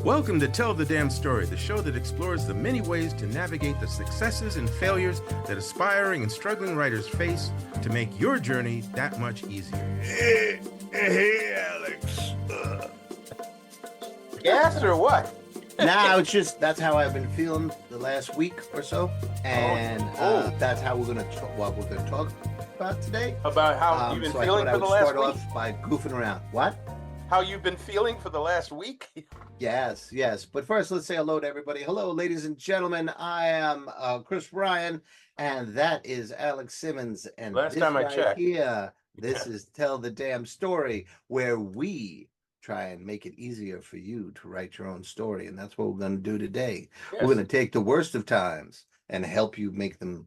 Welcome to Tell the Damn Story, the show that explores the many ways to navigate the successes and failures that aspiring and struggling writers face to make your journey that much easier. Hey, Alex. Gas or what? Nah, it's just that's how I've been feeling the last week or so, and that's how we're gonna what we're gonna talk about today. About how you've been so feeling I for thought the I would last start week? off by goofing around. What? How you've been feeling for the last week? Yes. But first, let's say hello to everybody. Hello, ladies and gentlemen. I am Chris Ryan, and that is Alex Simmons. And Last this time I right checked. here, this is Tell the Damn Story, where we try and make it easier for you to write your own story. And that's what we're going to do today. Yes. We're going to take the worst of times and help you make them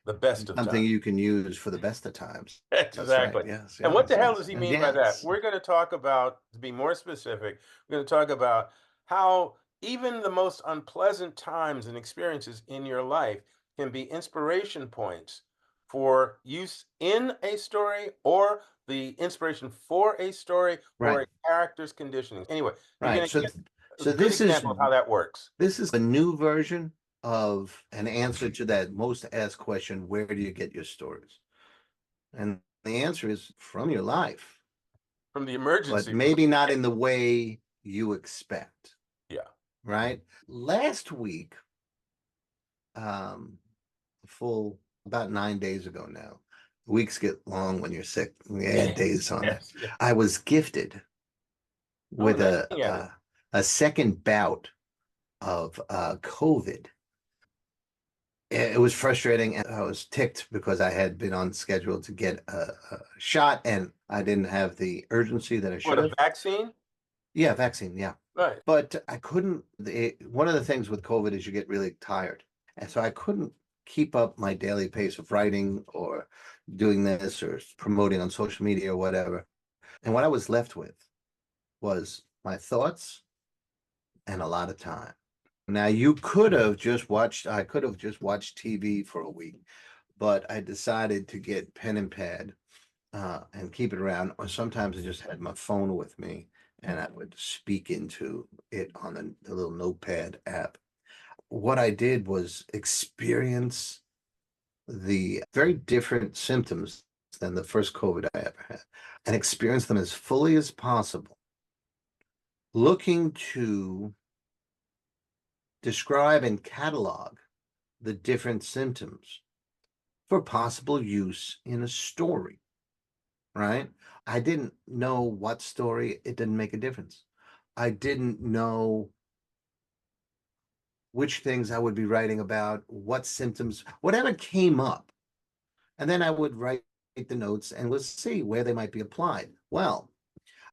The best of something times. you can use for the best of times. That's Exactly. right. Yes. And what the hell yes, does he and mean by that? yes. We're going to talk about, to be more specific, we're going to talk about how even the most unpleasant times and experiences in your life can be inspiration points for use in a story or the inspiration for a story or Right. a character's conditioning. Anyway, you're Right. going to So, get a so good this is example of how that works. This is a new version of an answer to that most asked question, where do you get your stories? And the answer is from your life, From the but emergency. maybe not in the way you expect. Yeah. Right? Last week, full about 9 days ago now. Weeks get long when you're sick. We add days on it. Yes. I was gifted with nice thing at it. a second bout of COVID. It was frustrating, and I was ticked because I had been on schedule to get a shot, and I didn't have the urgency that I What, should a have. vaccine? Yeah, vaccine, yeah. Right. But I couldn't. One of the things with COVID is you get really tired, and so I couldn't keep up my daily pace of writing or doing this or promoting on social media or whatever. And what I was left with was my thoughts and a lot of time. Now you could have just watched, I could have just watched TV for a week, but I decided to get pen and pad and keep it around. Or sometimes I just had my phone with me and I would speak into it on the little notepad app. What I did was experience the very different symptoms than the first COVID I ever had and experience them as fully as possible, looking to describe and catalog the different symptoms for possible use in a story, right? I didn't know what story, it didn't make a difference. I didn't know which things I would be writing about, what symptoms, whatever came up. And then I would write the notes and let's see where they might be applied. Well,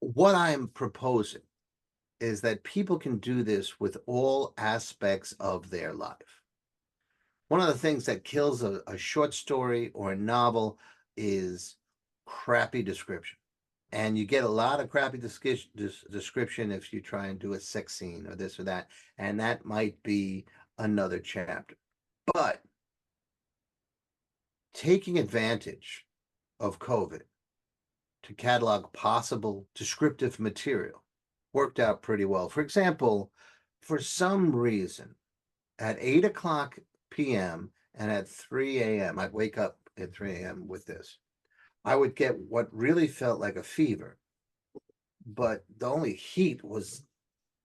what I'm proposing is that people can do this with all aspects of their life. One of the things that kills a short story or a novel is crappy description. And you get a lot of crappy description if you try and do a sex scene or this or that. And that might be another chapter. But taking advantage of COVID to catalog possible descriptive material worked out pretty well. For example, for some reason, at 8 o'clock p.m. and at 3 a.m., I'd wake up at 3 a.m. with this. I would get what really felt like a fever, but the only heat was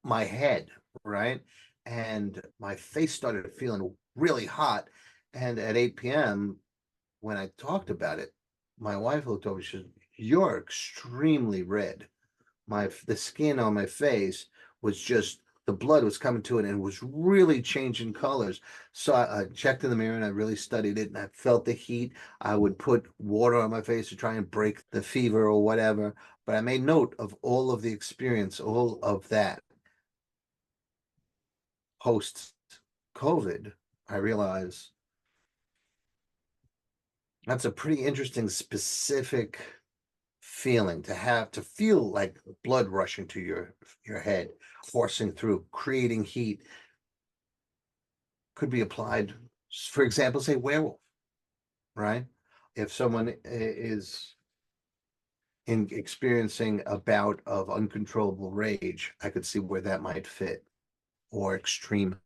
my head, right? And my face started feeling really hot. And at 8 p.m., when I talked about it, my wife looked over, she said, "You're extremely red." The skin on my face was just, the blood was coming to it and was really changing colors. So I checked in the mirror and I really studied it and I felt the heat. I would put water on my face to try and break the fever or whatever. But I made note of all of the experience, all of that. Post COVID, I realized that's a pretty interesting, specific feeling to feel like blood rushing to your head, coursing through, creating heat. Could be applied, for example, say werewolf, right? If someone is experiencing a bout of uncontrollable rage, I could see where that might fit. or extreme,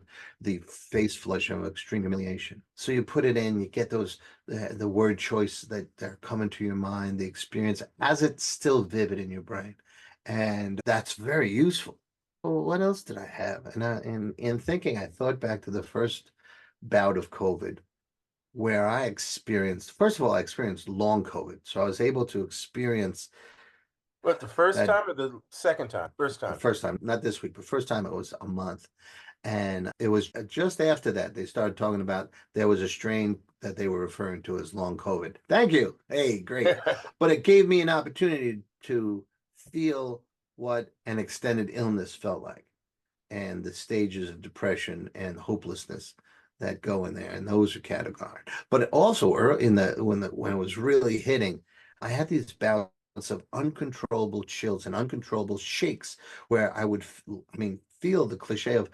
the face flush of extreme humiliation. So you put it in, you get those the word choice that are coming to your mind, the experience as it's still vivid in your brain, and that's very useful. Well, what else did I have? And in thinking, I thought back to the first bout of COVID where I experienced, first of all, I experienced long COVID. So I was able to experience What, the first that time or the second time? First the time. first time, not this week, but first time it was a month. And it was just after that they started talking about there was a strain that they were referring to as long COVID. Thank you. Hey, great. But it gave me an opportunity to feel what an extended illness felt like and the stages of depression and hopelessness that go in there. And those are categorized. But also in when it was really hitting, I had these bouts of uncontrollable chills and uncontrollable shakes where I would, feel the cliche of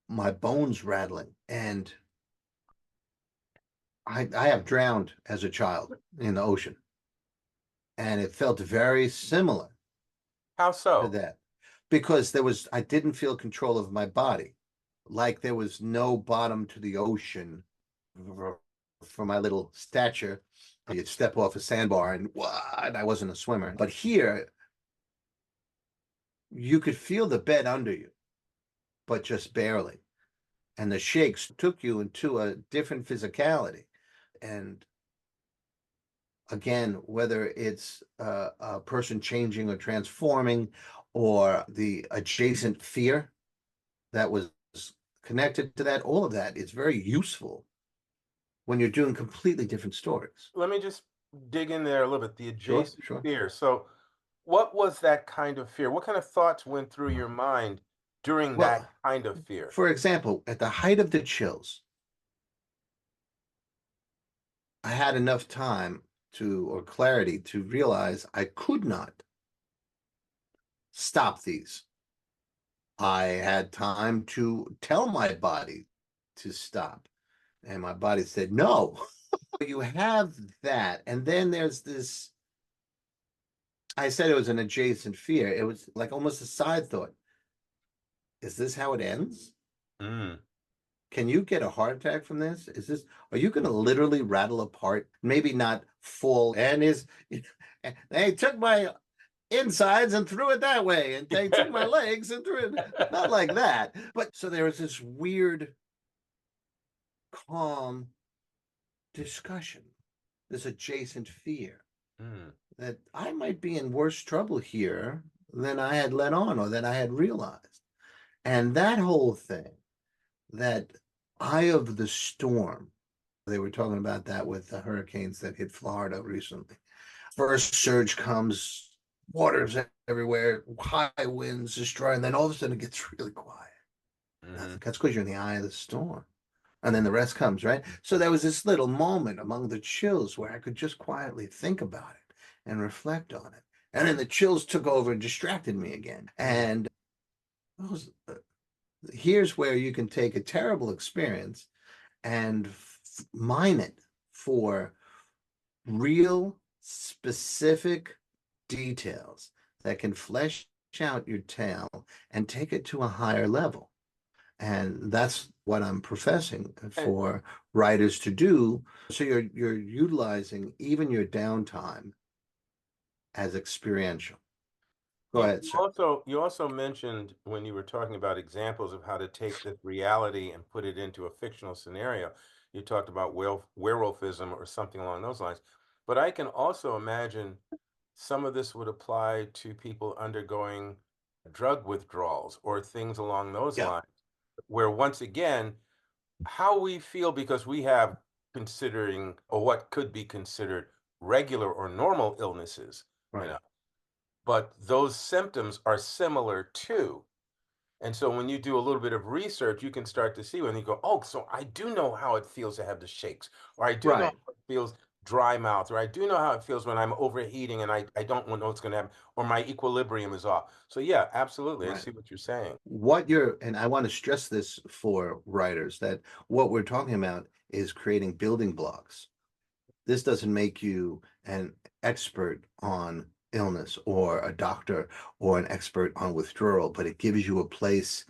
my bones rattling. And I have drowned as a child in the ocean. And it felt very similar How to so? that because I didn't feel control of my body. Like there was no bottom to the ocean for my little stature. You'd step off a sandbar and what? I wasn't a swimmer. But here, you could feel the bed under you, but just barely. And the shakes took you into a different physicality. And again, whether it's a person changing or transforming, or the adjacent fear that was connected to that, all of that is very useful when you're doing completely different stories. Let me just dig in there a little bit. The Sure, adjacent sure. fear. So, what was that kind of fear? What kind of thoughts went through your mind during that Well, kind of fear? for example, at the height of the chills, I had enough time or clarity to realize I could not stop these. I had time to tell my body to stop. And my body said, no. You have that. And then there's this, I said it was an adjacent fear. It was like almost a side thought. Is this how it ends? Mm. Can you get a heart attack from this? Are you going to literally rattle apart? Maybe not full. And they took my insides and threw it that way. And they took my legs and threw it. Not like that. But so there was this weird, calm discussion, this adjacent fear Mm. that I might be in worse trouble here than I had let on or than I had realized. And that whole thing, that eye of the storm, they were talking about that with the hurricanes that hit Florida recently. First surge comes, water's everywhere, high winds destroy, and then all of a sudden it gets really quiet. Hmm. Nothing. That's because you're in the eye of the storm. And then the rest comes, right? So there was this little moment among the chills where I could just quietly think about it and reflect on it. And then the chills took over and distracted me again. Mm. And was, here's where you can take a terrible experience and mine it for real, specific details that can flesh out your tale and take it to a higher level. And that's what I'm professing And, for writers to do. So you're utilizing even your downtime as experiential. Go You ahead, you sir. also you also mentioned when you were talking about examples of how to take this reality and put it into a fictional scenario. You talked about werewolfism or something along those lines. But I can also imagine some of this would apply to people undergoing drug withdrawals or things along those Yeah, lines, where once again, how we feel because we have considering or what could be considered regular or normal illnesses, you right, know but those symptoms are similar too. And so when you do a little bit of research, you can start to see when you go, oh, so I do know how it feels to have the shakes, or I do know right, how it feels dry mouth, or I do know how it feels when I'm overheating and I don't know what's going to happen, or my equilibrium is off. So yeah, absolutely. I right. see what you're saying. And I want to stress this for writers that what we're talking about is creating building blocks. This doesn't make you an expert on illness or a doctor or an expert on withdrawal, but it gives you a place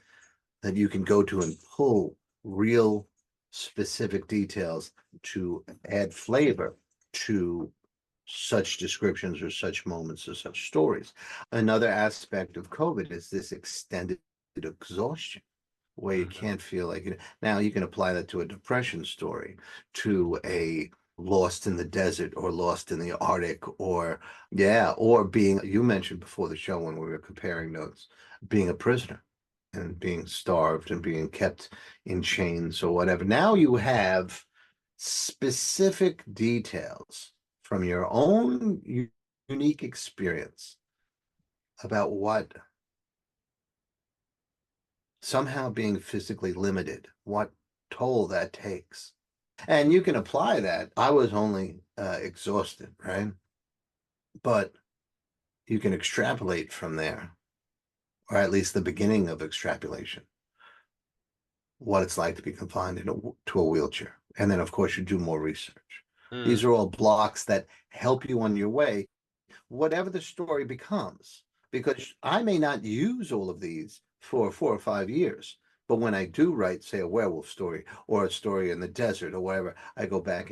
that you can go to and pull real specific details to add flavor to such descriptions or such moments or such stories. Another aspect of COVID is this extended exhaustion where you Mhm. can't feel like it. Now you can apply that to a depression story, to a lost in the desert or lost in the Arctic, or yeah, or being, you mentioned before the show when we were comparing notes, being a prisoner and being starved and being kept in chains or whatever. Now you have specific details from your own unique experience about what somehow being physically limited, what toll that takes. And you can apply that. I was only exhausted, right? But you can extrapolate from there, or at least the beginning of extrapolation, what it's like to be confined to a wheelchair. And then, of course, you do more research. These Mm. are all blocks that help you on your way, whatever the story becomes, because I may not use all of these for 4 or 5 years. But when I do write, say, a werewolf story or a story in the desert or whatever, I go back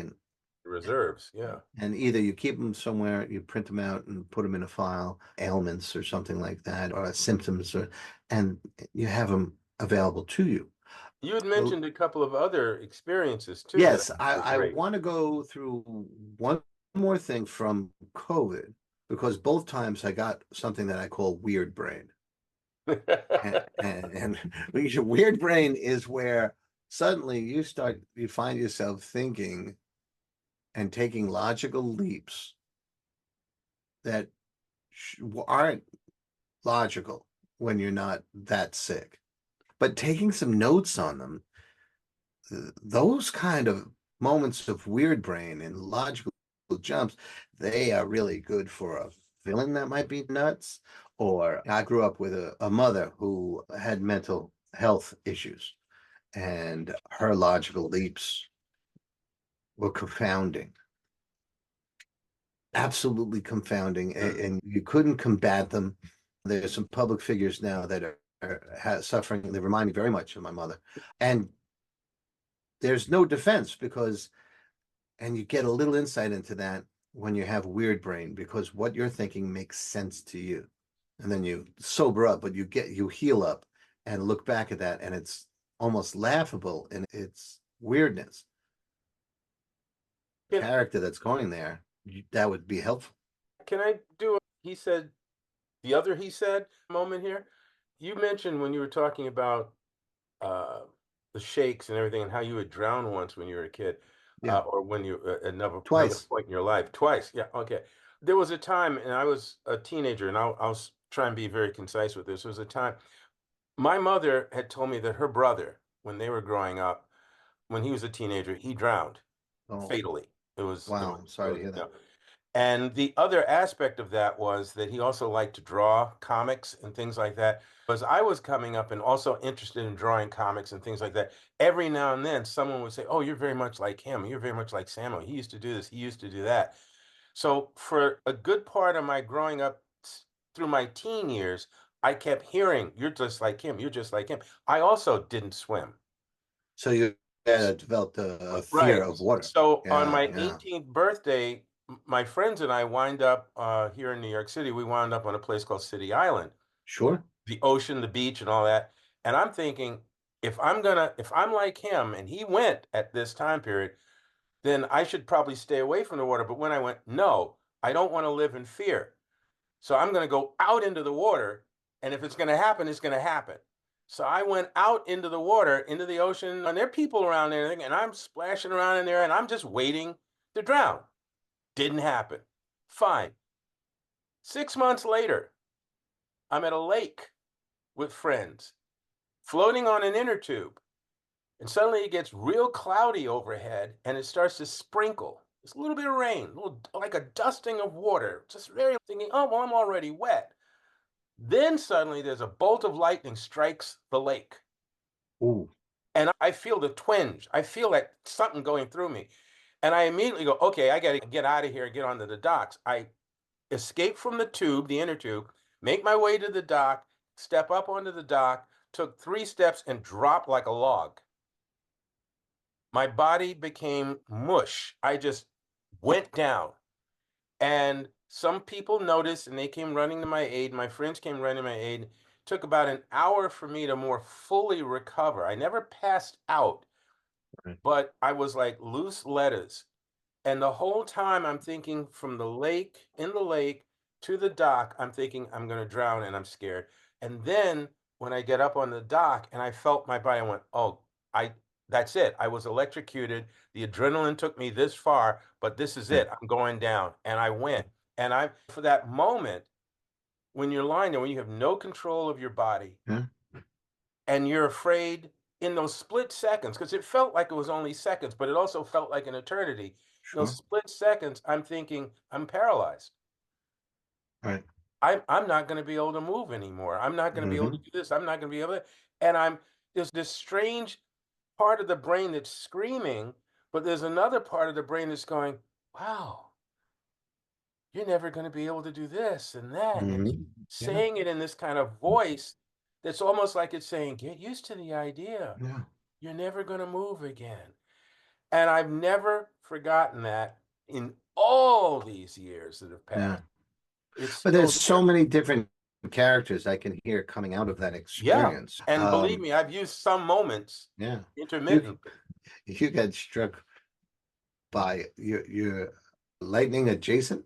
Reserves, yeah. and either you keep them somewhere, you print them out and put them in a file, ailments or something like that, or symptoms, and you have them available to you. You had Well, mentioned a couple of other experiences too that yes, were I great. want to go through one more thing from COVID because both times I got something that I call weird brain. And weird brain is where suddenly you find yourself thinking and taking logical leaps that aren't logical when you're not that sick. But taking some notes on them, those kind of moments of weird brain and logical jumps, they are really good for a villain that might be nuts. Or I grew up with a mother who had mental health issues, and her logical leaps were confounding, absolutely confounding, Mm. and you couldn't combat them. There's some public figures now that are suffering. They remind me very much of my mother, and there's no defense because, and you get a little insight into that when you have weird brain because what you're thinking makes sense to you, and then you sober up, but you heal up and look back at that, and it's almost laughable in its weirdness. Can Character that's going there, that would be helpful. can I do a he said the other he said moment here? You mentioned when you were talking about uh, the shakes and everything, and how you would drown once when you were a kid, Yeah, or when you another twice. point in your life, twice. Yeah, okay. There was a time, and I was a teenager, and I'll try and be very concise with this. There was a time my mother had told me that her brother, when they were growing up, when he was a teenager, he drowned Oh, fatally. wow. I'm It sorry to was hear you that. know. And the other aspect of that was that he also liked to draw comics and things like that. As I was coming up and also interested in drawing comics and things like that, every now and then someone would say, "Oh, you're very much like him. You're very much like Samuel. He used to do this. He used to do that." So for a good part of my growing up through my teen years, I kept hearing, "You're just like him. You're just like him." I also didn't swim. So you developed a fear Right. of water. So on Yeah, my yeah. 18th birthday, my friends and I wind up here in New York City. We wound up on a place called City Island, Sure. the ocean, the beach, and all that. And I'm thinking, if I'm like him and he went at this time period, then I should probably stay away from the water. But when I went, no, I don't want to live in fear. So I'm going to go out into the water. And if it's going to happen, it's going to happen. So I went out into the water, into the ocean, and there are people around there, and I'm splashing around in there, and I'm just waiting to drown. Didn't happen. Fine. 6 months later, I'm at a lake with friends, floating on an inner tube. And suddenly it gets real cloudy overhead and it starts to sprinkle. It's a little bit of rain, a little, like a dusting of water, just very thinking, oh, well, I'm already wet. Then suddenly there's a bolt of lightning strikes the lake. Ooh. And I feel the twinge. I feel like something going through me. And I immediately go, okay, I got to get out of here and get onto the docks. I escape from the tube, the inner tube, make my way to the dock, step up onto the dock, took 3 steps and dropped like a log. My body became mush. I just went down. And some people noticed and they came running to my aid. My friends came running to my aid. It took about an hour for me to more fully recover. I never passed out, Right. but I was like loose letters. And the whole time I'm thinking from the lake, in the lake to the dock, I'm thinking I'm going to drown and I'm scared. And then when I get up on the dock and I felt my body, I went, oh, I, that's it. I was electrocuted. The adrenaline took me this far, but this is Right. it. I'm going down. And I went. And for that moment, when you're lying there, when you have no control of your body Yeah. and you're afraid in those split seconds, because it felt like it was only seconds, but it also felt like an eternity. In those Sure. split seconds, I'm thinking, I'm paralyzed. Right. I'm not going to be able to move anymore. I'm not going to be able to Hmm. do this. I'm not going to be able to. And there's this strange part of the brain that's screaming, but there's another part of the brain that's going, wow, you're never going to be able to do this and that. And it's Hmm. Yeah. saying it in this kind of voice that's almost like it's saying, get used to the idea. Yeah. You're never going to move again. And I've never forgotten that in all these years that have Yeah. passed. It's But there's still so there. many different characters I can hear coming out of that Yeah. experience. And believe me, I've used some moments Yeah. You intermittently. you got struck by your lightning adjacent.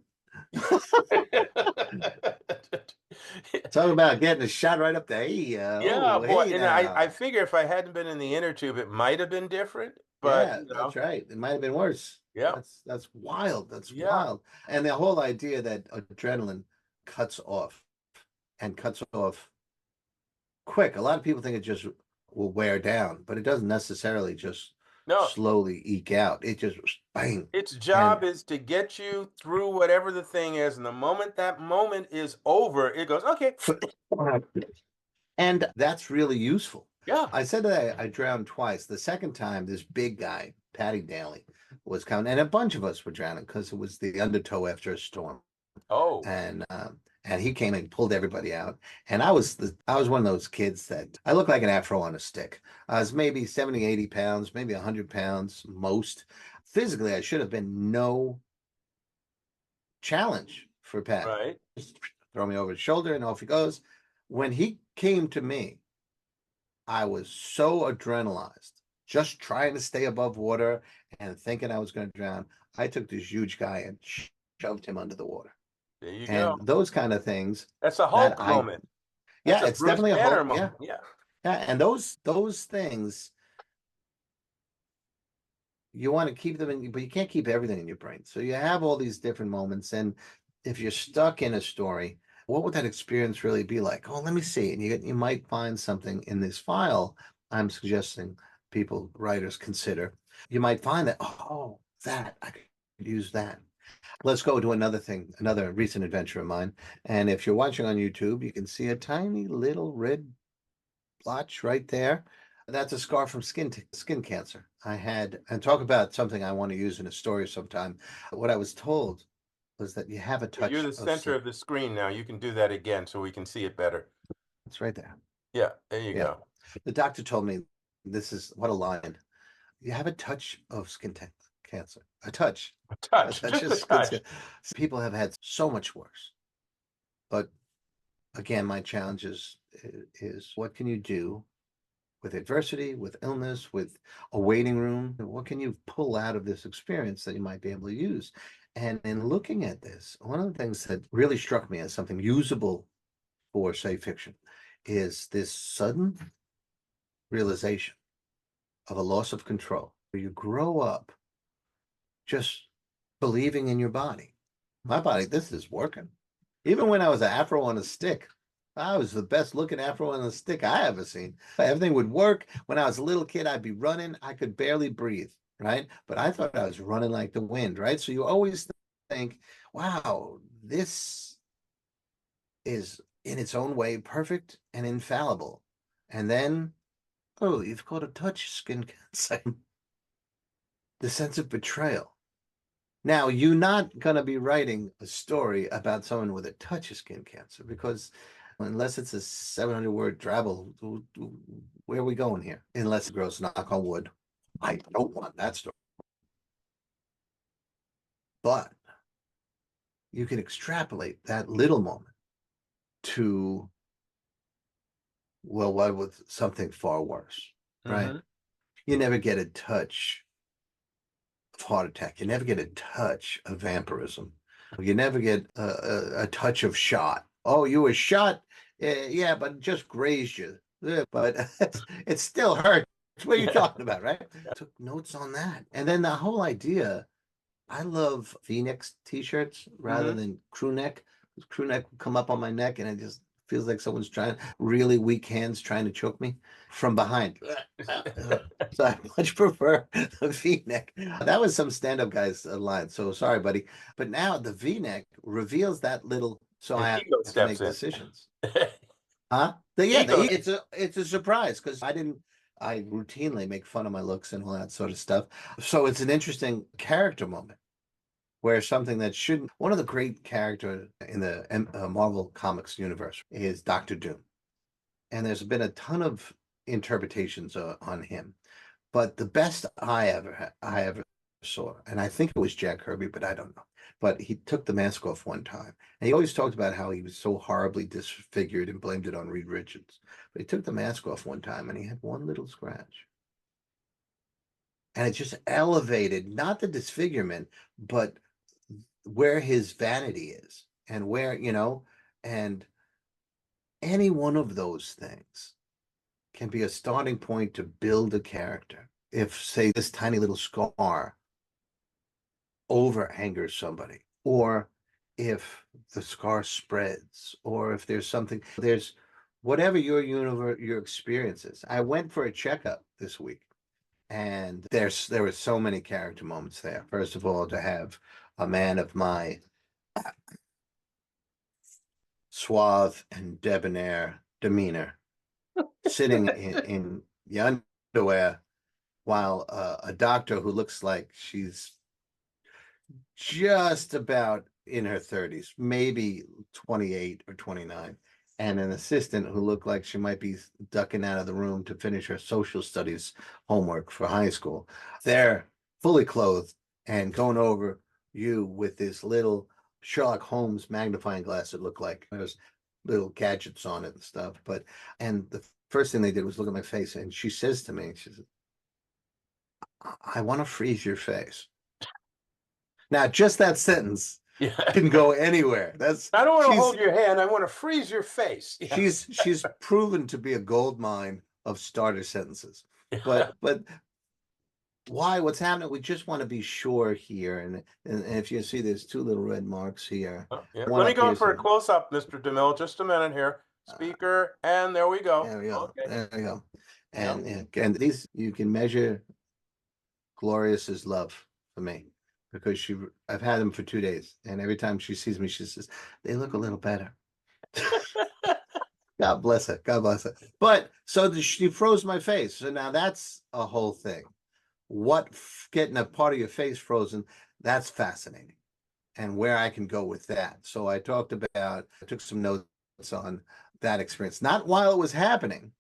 Talk about getting a shot right up the hey, Yeah, oh boy. hey And I now. figure if I hadn't been in the inner tube, it might have been different. But, Yeah, you that's know, right. It might have been worse. yeah, That's wild. That's yeah. wild. And the whole idea that adrenaline cuts off and cuts off quick. A lot of people think it just will wear down, but it doesn't necessarily just No, slowly eke out. It just bang. its And job is to get you through whatever the thing is. And the moment that moment is over, it goes, okay. and that's really useful. Yeah. I said that I drowned twice. The second time, this big guy, Patty Daly, was coming, and a bunch of us were drowning because it was the undertow after a storm. Oh, And he came and pulled everybody out. And I was one of those kids that I look like an afro on a stick. I was maybe 70, 80 pounds, maybe 100 pounds most. Physically, I should have been no challenge for Patty. right. Just throw me over his shoulder and off he goes. When he came to me, I was so adrenalized, just trying to stay above water and thinking I was going to drown. I took this huge guy and shoved him under the water. There you go. And those kind of things That's a that Hulk I, moment. That's yeah, a it's Bruce definitely a Banner hope. Yeah. moment. Yeah. Yeah. And those things you want to keep them in, but you can't keep everything in your brain. So you have all these different moments. And if you're stuck in a story, what would that experience really be like? Oh, let me see. And you might find something in this file I'm suggesting people, writers consider. You might find that, oh, that I could use that. Let's go to another thing, another recent adventure of mine. And if you're watching on YouTube, you can see a tiny little red blotch right there. That's a scar from skin cancer. I had, and talk about something I want to use in a story sometime. What I was told was that you have a You're touch the of center of the screen now. You can do that again so we can see it better. it's right there. Yeah, there you Yeah. go. The doctor told me this is what a line. You have a touch of cancer. A touch. A A touch, touch just of a skin touch. cancer. People have had so much worse. But again, my challenge is what can you do with adversity, with illness, with a waiting room? What can you pull out of this experience that you might be able to use? And in looking at this, one of the things that really struck me as something usable for, say, fiction is this sudden realization of a loss of control, where you grow up just believing in your body. My body, this is working. Even when I was an afro on a stick, I was the best looking afro on a stick I ever seen. Everything would work. When I was a little kid, I'd be running. I could barely breathe, right? But I thought I was running like the wind, right? So you always think, wow, this is in its own way perfect and infallible. And then, oh, you've got a touch skin cancer. The sense of betrayal. Now, you're not going to be writing a story about someone with a touch of skin cancer because Unless it's a 700-word drabble, where are we going here? Unless it grows, knock on wood. I don't want that story. But you can extrapolate that little moment to, well, what with something far worse, right? Hmm. You never get a touch of heart attack. You never get a touch of vampirism. You never get a touch of shot. Oh, you were shot? Yeah, but it just grazed you. But it still hurts. What are you Yeah. talking about, right? Took notes on that. And then the whole idea, I love V-neck t-shirts rather Hmm. than crew neck. Crew neck would come up on my neck and it just feels like someone's trying, really weak hands trying to choke me from behind. So I much prefer the V-neck. That was some stand-up guy's line. So sorry, buddy. But now the V-neck reveals that little, so And I ego have to steps make in. decisions. Huh? Ego. It's a surprise because I routinely make fun of my looks and all that sort of stuff. So it's an interesting character moment where something that shouldn't. One of the great characters in the Marvel Comics universe is Doctor Doom, and there's been a ton of interpretations on him. But the best I ever saw, and I think it was Jack Kirby, but I don't know. But he took the mask off one time, and he always talked about how he was so horribly disfigured and blamed it on Reed Richards. But he took the mask off one time, and he had one little scratch, and it just elevated not the disfigurement, but where his vanity is, and where and any one of those things can be a starting point to build a character. If, say, this tiny little scar over angers somebody, or if the scar spreads, or if there's whatever your universe, your experiences. I went for a checkup this week, and there were so many character moments there. First of all, to have a man of my suave and debonair demeanor sitting in the underwear while a doctor who looks like she's just about in her 30s, maybe 28 or 29, and an assistant who looked like she might be ducking out of the room to finish her social studies homework for high school. They're fully clothed and going over you with this little Sherlock Holmes magnifying glass. It looked like there's little gadgets on it and stuff. And the first thing they did was look at my face, and she says to me, she says, "I want to freeze your face." Now, just that sentence Yeah. can go anywhere. That's I don't want to she's hold your hand. I want to freeze your face. Yeah. she's proven to be a gold mine of starter sentences. Yeah. But why? What's happening? We just want to be sure here. And if you see, there's two little red marks here. Oh, yeah. One Let me up go here in for a saying, close up, Mr. DeMille. Just a minute here. uh, Speaker, and there we go. there we go. Okay. There we go. Yeah. And these you can measure Glorious's love for me because I've had them for 2 days, and every time she sees me, she says they look a little better. God bless her. God bless her. But so she froze my face. So now that's a whole thing. Getting a part of your face frozen, that's fascinating. And where I can go with that. So I took some notes on that experience. Not while it was happening.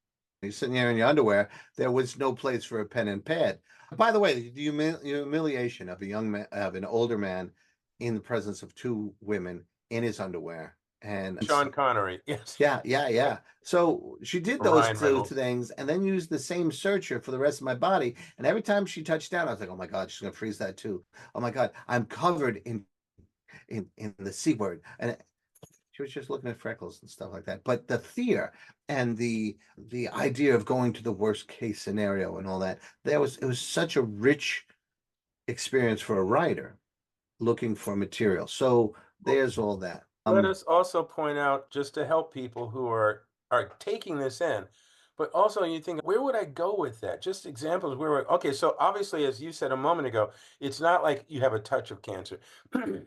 You're sitting there in your underwear. There was no place for a pen and pad. By the way, the humiliation of a young man, of an older man in the presence of two women in his underwear. And Sean Connery. Yes. yeah. So she did those Ryan two Reynolds. things and then used the same searcher for the rest of my body. And every time she touched down, I was like, oh my God, she's gonna freeze that too. Oh my God, I'm covered in the C word. And she was just looking at freckles and stuff like that. But the fear and the idea of going to the worst case scenario and all that, it was such a rich experience for a writer looking for material. So there's all that. Let us also point out, just to help people who are taking this in, but also you think, where would I go with that? Just examples okay, so obviously, as you said a moment ago, it's not like you have a touch of cancer.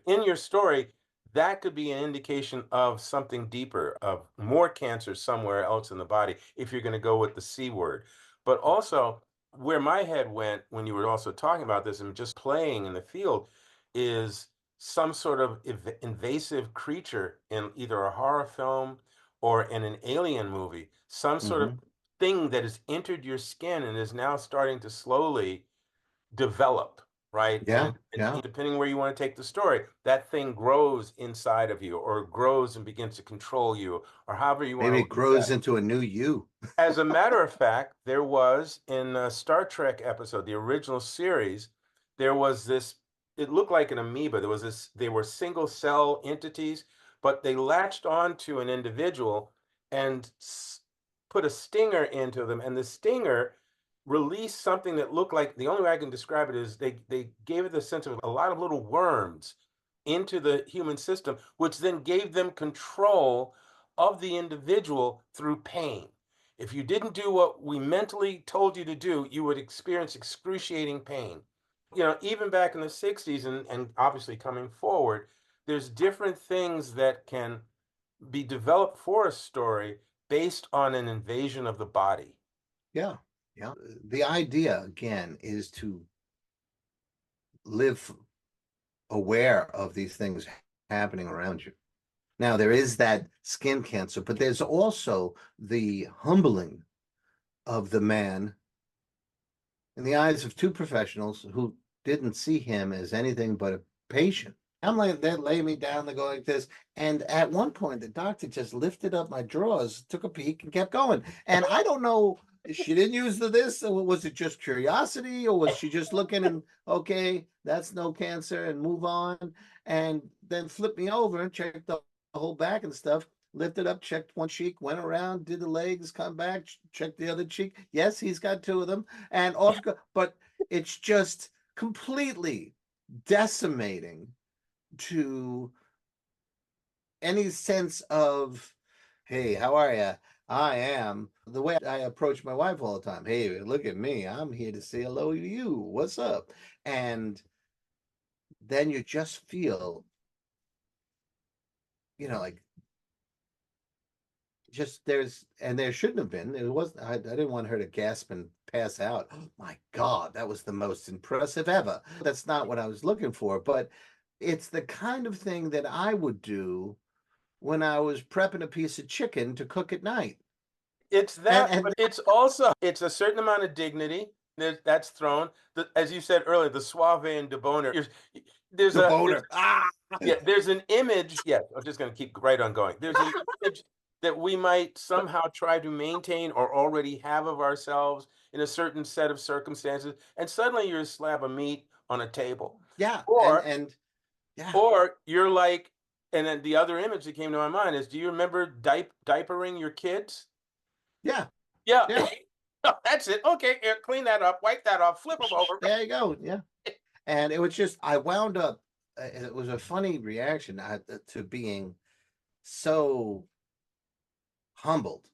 In your story, that could be an indication of something deeper, of more cancer somewhere else in the body, if you're going to go with the C word. But also, where my head went when you were also talking about this and just playing in the field is some sort of invasive creature in either a horror film or in an alien movie, some sort of Hmm. thing that has entered your skin and is now starting to slowly develop, right? Yeah, And yeah. depending where you want to take the story, that thing grows inside of you or grows and begins to control you, or however you want Maybe to it look at grows that. into a new you. As a matter of fact, there was in a Star Trek episode, the original series, there was this, it looked like an amoeba. There was this, they were single cell entities, but they latched onto an individual and put a stinger into them. And the stinger released something that looked like, the only way I can describe it is they gave it the sense of a lot of little worms into the human system, which then gave them control of the individual through pain. If you didn't do what we mentally told you to do, you would experience excruciating pain. Even back in the 60s and obviously coming forward, there's different things that can be developed for a story based on an invasion of the body. Yeah, yeah. The idea again is to live aware of these things happening around you. Now, there is that skin cancer, but there's also the humbling of the man in the eyes of two professionals who didn't see him as anything but a patient. I'm like, they lay me down, they go like this. And at one point, the doctor just lifted up my drawers, took a peek, and kept going. And I don't know, she didn't use this, or was it just curiosity, or was she just looking and, okay, that's no cancer, and move on? And then flipped me over and checked the whole back and stuff. Lifted up, checked one cheek, went around, did the legs, come back, checked the other cheek. Yes, he's got two of them, and off. But it's just completely decimating to any sense of, hey, how are you? I am the way I approach my wife all the time. Hey, look at me. I'm here to say hello to you. What's up? And then you just feel, like just there shouldn't have been. It wasn't, I didn't want her to gasp and pass out. Oh my God, that was the most impressive ever. That's not what I was looking for, but it's the kind of thing that I would do when I was prepping a piece of chicken to cook at night. It's And that, but and it's also it's a certain amount of dignity that's thrown. As you said earlier, the suave and debonair. There's the a boner. Ah, yeah, there's an image. Yeah, I'm just going to keep right on going. There's an image that we might somehow try to maintain or already have of ourselves in a certain set of circumstances, and suddenly you're a slab of meat on a table, yeah, and or and yeah, or you're like, and then the other image that came to my mind is, do you remember diapering your kids? yeah, Yeah, yeah. that's it. Okay, here, clean that up, wipe that off, flip them over. There you go. Yeah. And it was just I wound up. It was a funny reaction to being so humbled.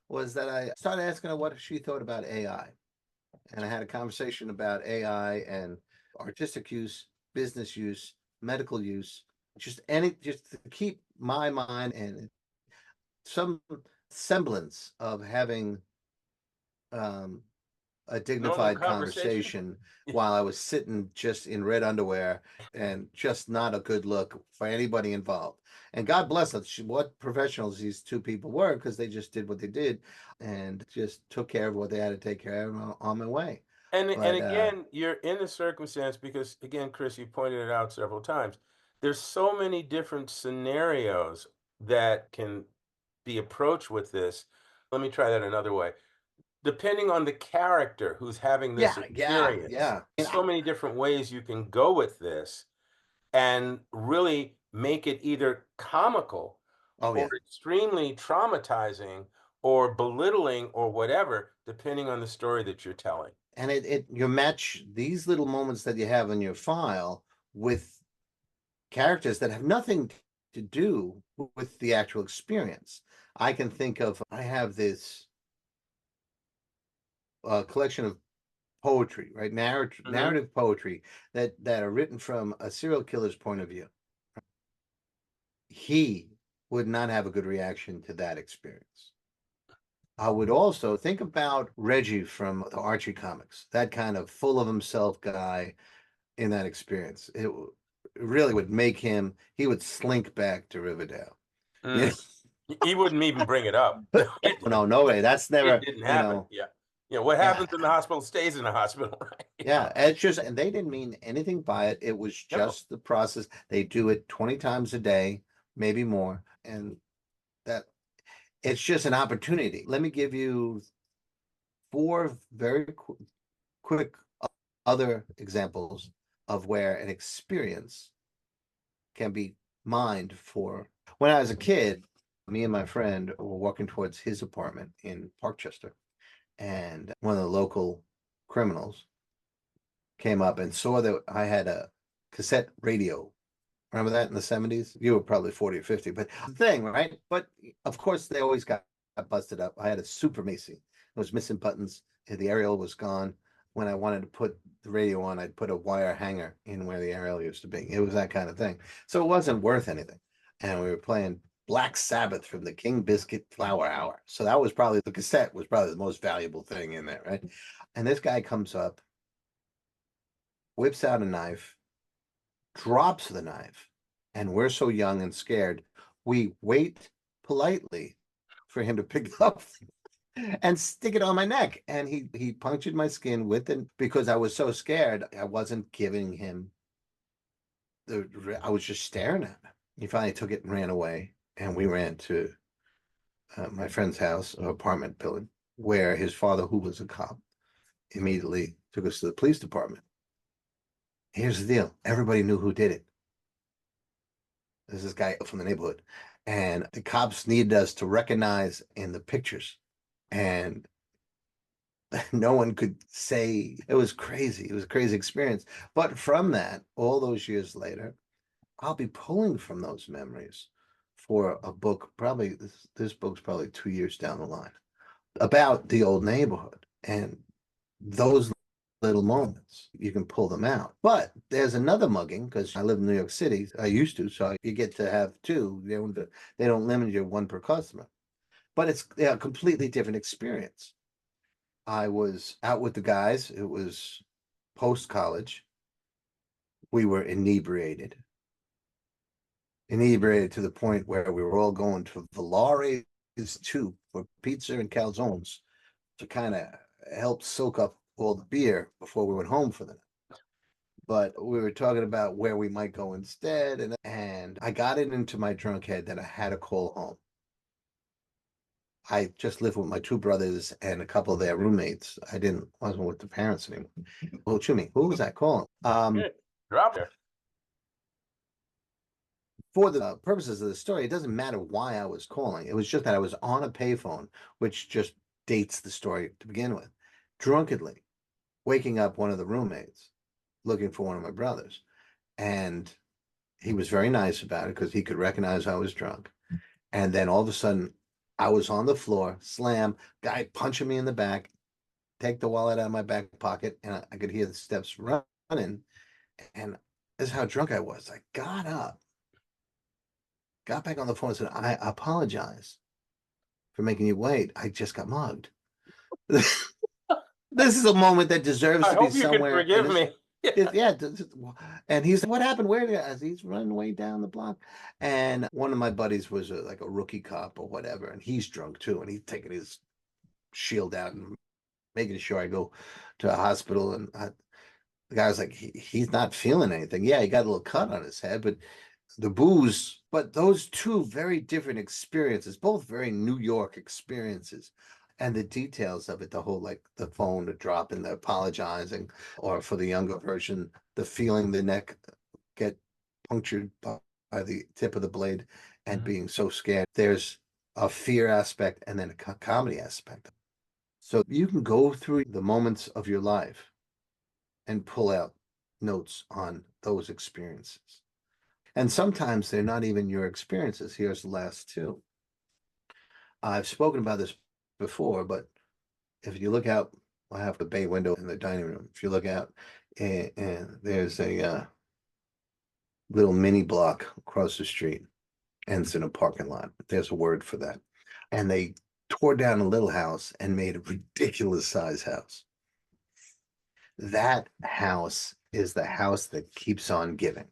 Was that I started asking her what she thought about AI, and I had a conversation about AI and artistic use, business use, medical use, just to keep my mind and some semblance of having um, a Normal dignified conversation. conversation while I was sitting just in red underwear and just not a good look for anybody involved. And God bless us, what professionals these two people were, because they just did what they did and just took care of what they had to take care of on my way. And But again, you're in the circumstance because again, Chris, you pointed it out several times. There's so many different scenarios that can be approached with this. Let me try that another way. Depending on the character who's having this yeah, yeah, experience, yeah. so many different ways you can go with this and really make it either comical Oh or yeah. extremely traumatizing or belittling or whatever, depending on the story that you're telling. And it you match these little moments that you have in your file with characters that have nothing to do with the actual experience. I can think of, I have this collection of poetry, right? Hmm. Narrative poetry that are written from a serial killer's point of view. He would not have a good reaction to that experience. I would also think about Reggie from the Archie comics, that kind of full of himself guy in that experience. It really would make him, he would slink back to Riverdale. Yeah. Mm. He wouldn't even bring it up. No, no way. That's It never, didn't happen. Yeah. What yeah, happens in the hospital stays in the hospital, right? yeah. It's just, and they didn't mean anything by it. It was No. just the process. They do it 20 times a day, maybe more. And that it's just an opportunity. Let me give you four very quick other examples of where an experience can be mined for. When I was a kid, me and my friend were walking towards his apartment in Parkchester, and one of the local criminals came up and saw that I had a cassette radio. Remember that in the 70s? You were probably 40 or 50, but the thing, right? But of course, they always got busted up. I had a Super Macy. It was missing buttons. The aerial was gone. When I wanted to put the radio on, I'd put a wire hanger in where the aerial used to be. It was that kind of thing. So it wasn't worth anything. And we were playing Black Sabbath from the King Biscuit Flower Hour. So that was probably the cassette was probably the most valuable thing in there, right? And this guy comes up, whips out a knife, drops the knife, and we're so young and scared, we wait politely for him to pick up and stick it on my neck. And he punctured my skin with it because I was so scared. I wasn't giving him I was just staring at him. He finally took it and ran away. And we ran to my friend's house, apartment building, where his father, who was a cop, immediately took us to the police department. Here's the deal. Everybody knew who did it. There's this guy from the neighborhood, and the cops needed us to recognize in the pictures, and no one could say. It was crazy. It was a crazy experience. But from that, all those years later, I'll be pulling from those memories for a book. Probably this book's probably 2 years down the line about the old neighborhood and those little moments. You can pull them out. But there's another mugging because I live in New York City. I used to, so you get to have two. They don't limit you one per customer. But it's a completely different experience. I was out with the guys. It was post college. We were inebriated to the point where we were all going to Valare's too for pizza and calzones to kind of help soak up all the beer before we went home for the night. But we were talking about where we might go instead, and I got it into my drunk head that I had to call home. I just lived with my two brothers and a couple of their roommates. Wasn't with the parents anymore. Well, Jimmy, who was I calling? Drop there. For the purposes of the story, it doesn't matter why I was calling. It was just that I was on a payphone, which just dates the story to begin with. Drunkenly waking up one of the roommates looking for one of my brothers. And he was very nice about it because he could recognize I was drunk. And then all of a sudden, I was on the floor, slam, guy punching me in the back, take the wallet out of my back pocket, and I could hear the steps running. And this is how drunk I was. I got up, got back on the phone and said, I apologize for making you wait. I just got mugged. This is a moment that deserves I to be hope you can somewhere in forgive this. me. Yeah, and he's what happened? Where as he's running way down the block, and one of my buddies was like a rookie cop or whatever, and he's drunk too, and he's taking his shield out and making sure I go to a hospital. And the guy was like, he's not feeling anything. Yeah, he got a little cut on his head, but the booze. But those two very different experiences, both very New York experiences. And the details of it, the whole like the phone, the drop, and the apologizing, or for the younger version, the feeling the neck get punctured by the tip of the blade and being so scared. There's a fear aspect and then a comedy aspect. So you can go through the moments of your life and pull out notes on those experiences. And sometimes they're not even your experiences. Here's the last two. I've spoken about this before, but if you look out, I have the bay window in the dining room. If you look out, and there's a little mini block across the street, and it's in a parking lot. There's a word for that. And they tore down a little house and made a ridiculous size house. That house is the house that keeps on giving.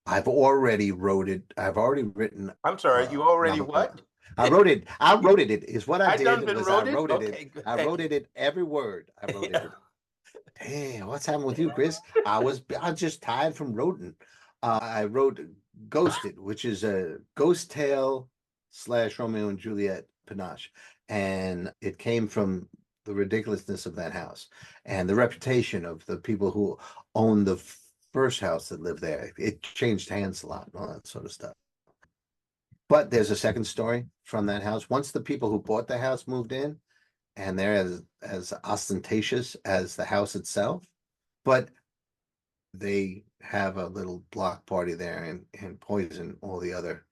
I've already wrote it. I've already written I'm sorry, you already novel. what? I wrote it. I wrote it. Is what I I done did been was I wrote it? wrote it. Okay, good. I wrote it every word. I wrote Yeah. it. Damn, what's happening with you, Chris? I was just tired from writing. I wrote Ghosted, which is a ghost tale slash Romeo and Juliet panache. And it came from the ridiculousness of that house and the reputation of the people who owned the first house that lived there. It changed hands a lot and all that sort of stuff. But there's a second story from that house. Once the people who bought the house moved in, and they're as ostentatious as the house itself, but they have a little block party there and poison all the other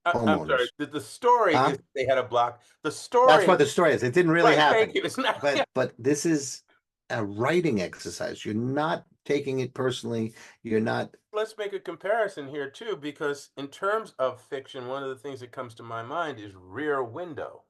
I'm sorry. homeowners. The story Huh? is they had a block. The That's what story, the story is. It didn't really right? Thank happen, you. It's not. Yeah. but this is a writing exercise. You're not taking it personally. You're not. Let's make a comparison here too, because in terms of fiction, one of the things that comes to my mind is Rear Window,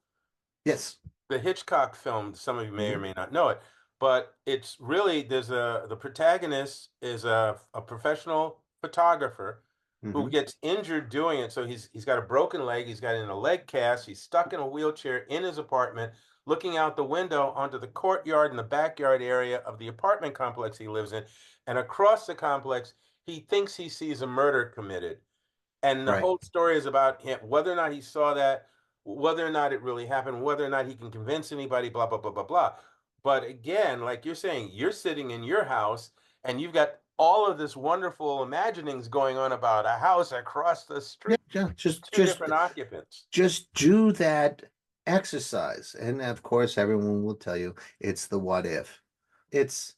Yes. the Hitchcock film. Some of you may or Hmm. may not know it, but it's really the protagonist is a professional photographer who Hmm. gets injured doing it. So he's got a broken leg, he's got in a leg cast, he's stuck in a wheelchair in his apartment, looking out the window onto the courtyard and the backyard area of the apartment complex he lives in, and across the complex, he thinks he sees a murder committed. And the Right. whole story is about him, whether or not he saw that, whether or not it really happened, whether or not he can convince anybody, blah, blah, blah, blah, blah. But again, like you're saying, you're sitting in your house and you've got all of this wonderful imaginings going on about a house across the Yeah. street Yeah. with Just two just different occupants. just do that exercise. And of course, everyone will tell you it's the what if. It's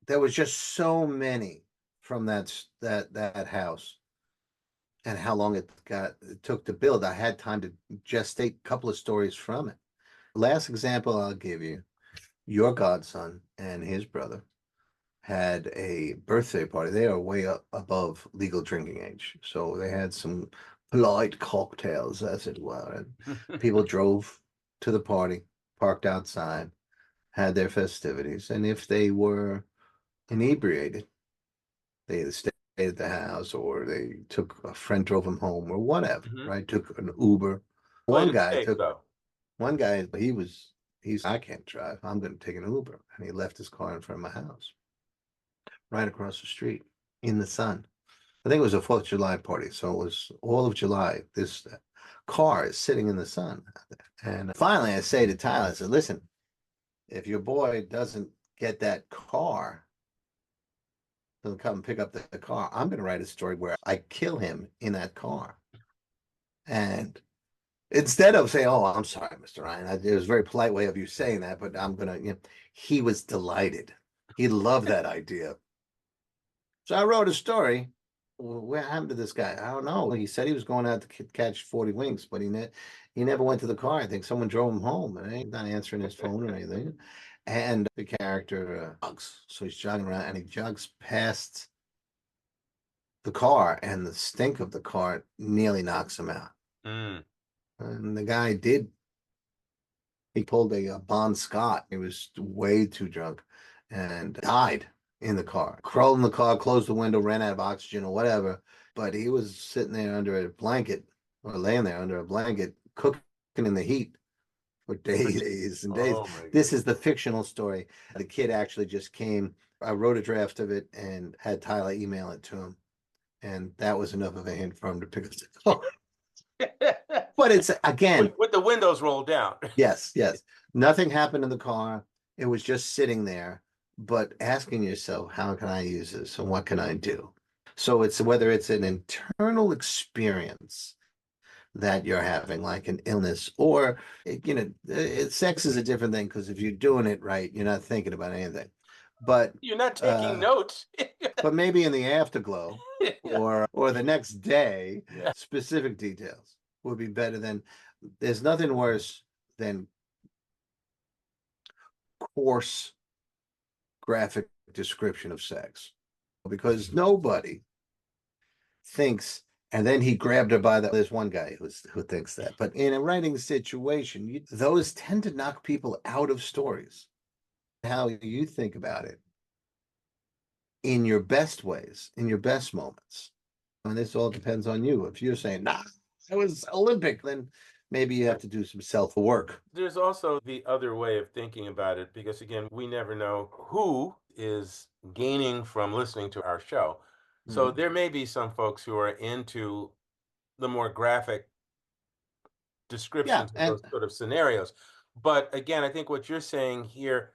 there was just so many from that house and how long it took to build. I had time to gestate a couple of stories from it. Last example I'll give you, your godson and his brother had a birthday party. They are way up above legal drinking age. So they had some polite cocktails, as it were. And people drove to the party, parked outside, had their festivities. And if they were inebriated, they either stayed at the house or they took a friend drove them home or whatever, Hmm. right? Took an Uber. Played One it guy safe took though. one guy, he's I can't drive. I'm gonna take an Uber. And he left his car in front of my house, right across the street in the sun. I think it was a 4th of July party, so it was all of July. This car is sitting in the sun. And finally I say to Tyler, I said, listen, if your boy doesn't get that car, doesn't come and pick up the car, I'm gonna write a story where I kill him in that car. And instead of saying, "Oh, I'm sorry, Mr. Ryan," it was a very polite way of you saying that, but I'm gonna, he was delighted. He loved that idea. So I wrote a story. Well, what happened to this guy? I don't know. He said he was going out to catch 40 winks, but he never went to the car. I think someone drove him home, and he's not answering his phone or anything. And the character jogs, so he's jogging around, and he jogs past the car, and the stink of the car nearly knocks him out. Mm. And the guy did. He pulled a Bon Scott. He was way too drunk and died in the car. Crawled in the car, closed the window, ran out of oxygen or whatever. But he was sitting there under a blanket or laying there under a blanket, cooking in the heat for days and days. Oh my This God. is the fictional story. The kid actually just came. I wrote a draft of it and had Tyler email it to him. And that was enough of a hint for him to pick up the car. But it's again, With the windows rolled down. yes, yes. Nothing happened in the car. It was just sitting there, but asking yourself, how can I use this and what can I do? So it's whether it's an internal experience that you're having, like an illness, or sex is a different thing because if you're doing it right, you're not thinking about anything. But You're not taking uh, notes. but maybe in the afterglow Yeah. or the next day, Yeah. specific details would be better than there's nothing worse than coarse graphic description of sex because nobody thinks and then he grabbed her by the there's one guy who thinks that but in a writing situation those tend to knock people out of stories how you think about it in your best ways, in your best moments. And this all depends on you. If you're saying, nah, I was Olympic, then maybe you have to do some self work. There's also the other way of thinking about it, because again, we never know who is gaining from listening to our show. So Mhm. there may be some folks who are into the more graphic Yeah. descriptions of And those sort of scenarios. But again, I think what you're saying here,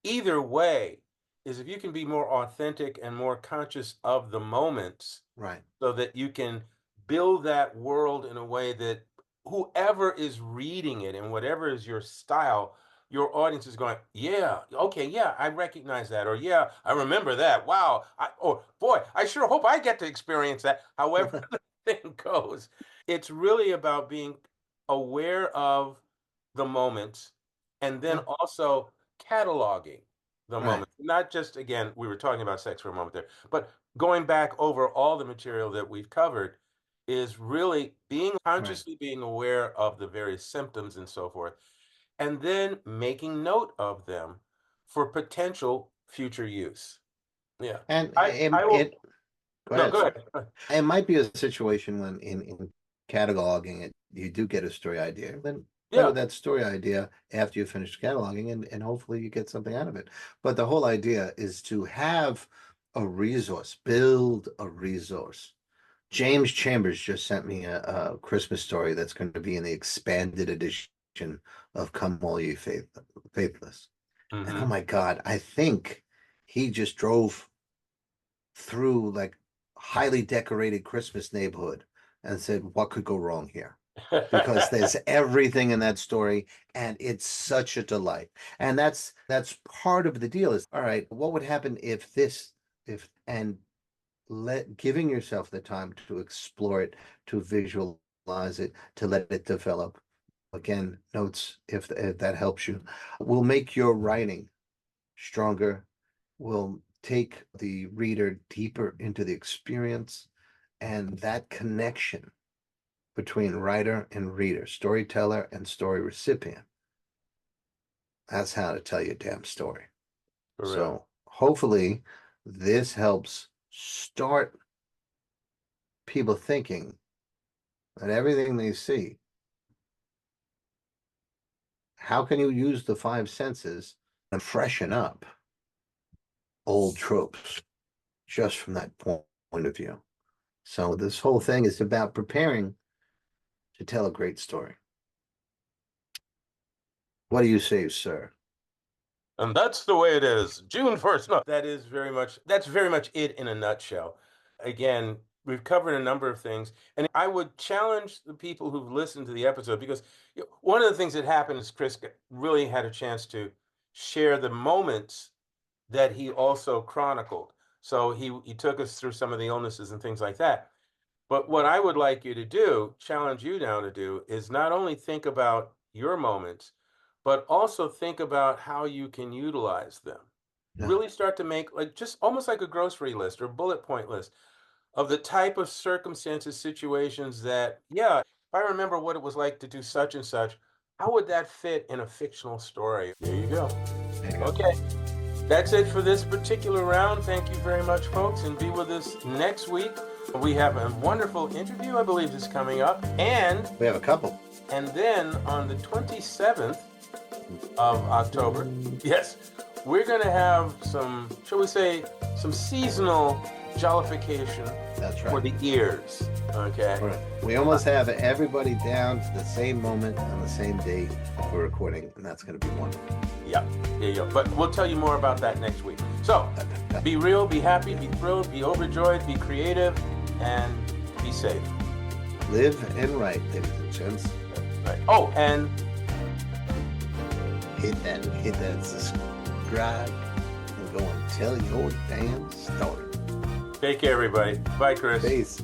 either way, is if you can be more authentic and more conscious of the moments right. so that you can build that world in a way that whoever is reading it and whatever is your style, your audience is going, yeah, okay, yeah, I recognize that, or yeah, I remember that. Wow, or boy, I sure hope I get to experience that. However the thing goes, it's really about being aware of the moments and then Yeah. also cataloging the Right. moment. Not just, again, we were talking about sex for a moment there, but going back over all the material that we've covered is really being Right. consciously being aware of the various symptoms and so forth, and then making note of them for potential future use. Yeah. And I will, go no, ahead, go sir. ahead. It might be a situation when in cataloging it, you do get a story idea. Then play Yeah. with that story idea after you finish cataloging, and hopefully you get something out of it. But the whole idea is to have a resource, build a resource. James Chambers just sent me a Christmas story that's going to be in the expanded edition of Come All You Faithless. And oh Hmm. my God, I think he just drove through like highly decorated Christmas neighborhood and said, what could go wrong here? Because there's everything in that story and it's such a delight. And that's part of the deal is, all right, what would happen if this, if, and let giving yourself the time to explore it, to visualize it, to let it develop. Again, notes if that helps you, will make your writing stronger, will take the reader deeper into the experience, and that connection between writer and reader, storyteller and story recipient. That's how to tell your damn story. For real. So hopefully this helps start people thinking that everything they see, how can you use the five senses and freshen up old tropes just from that point of view? So this whole thing is about preparing to tell a great story. What do you say, sir? And that's the way it is. June 1st. No, that's very much it in a nutshell. Again, we've covered a number of things, and I would challenge the people who've listened to the episode, because one of the things that happened is Chris really had a chance to share the moments that he also chronicled. So he took us through some of the illnesses and things like that. But what I would like you to do, challenge you now to do, is not only think about your moments, but also think about how you can utilize them. Yeah. Really start to make, like, just almost like a grocery list or bullet point list of the type of circumstances, situations that, yeah, if I remember what it was like to do such and such, how would that fit in a fictional story? There you go. There you go. Okay. That's it for this particular round. Thank you very much, folks, and be with us next week. We have a wonderful interview, I believe, is coming up, We have a couple. and then on the 27th of October, yes, we're going to have some, shall we say, some seasonal jollification That's for right. the ears. Okay. All right. We almost have everybody down to the same moment on the same day for recording, and that's going to be wonderful. Yeah, there you go. But we'll tell you more about that next week. So be real, be happy, be thrilled, be overjoyed, be creative, and be safe. Live and write, ladies and gents. Right. Oh, and Hit that subscribe, and go and tell your damn story. take care, everybody. Bye, Chris. Peace.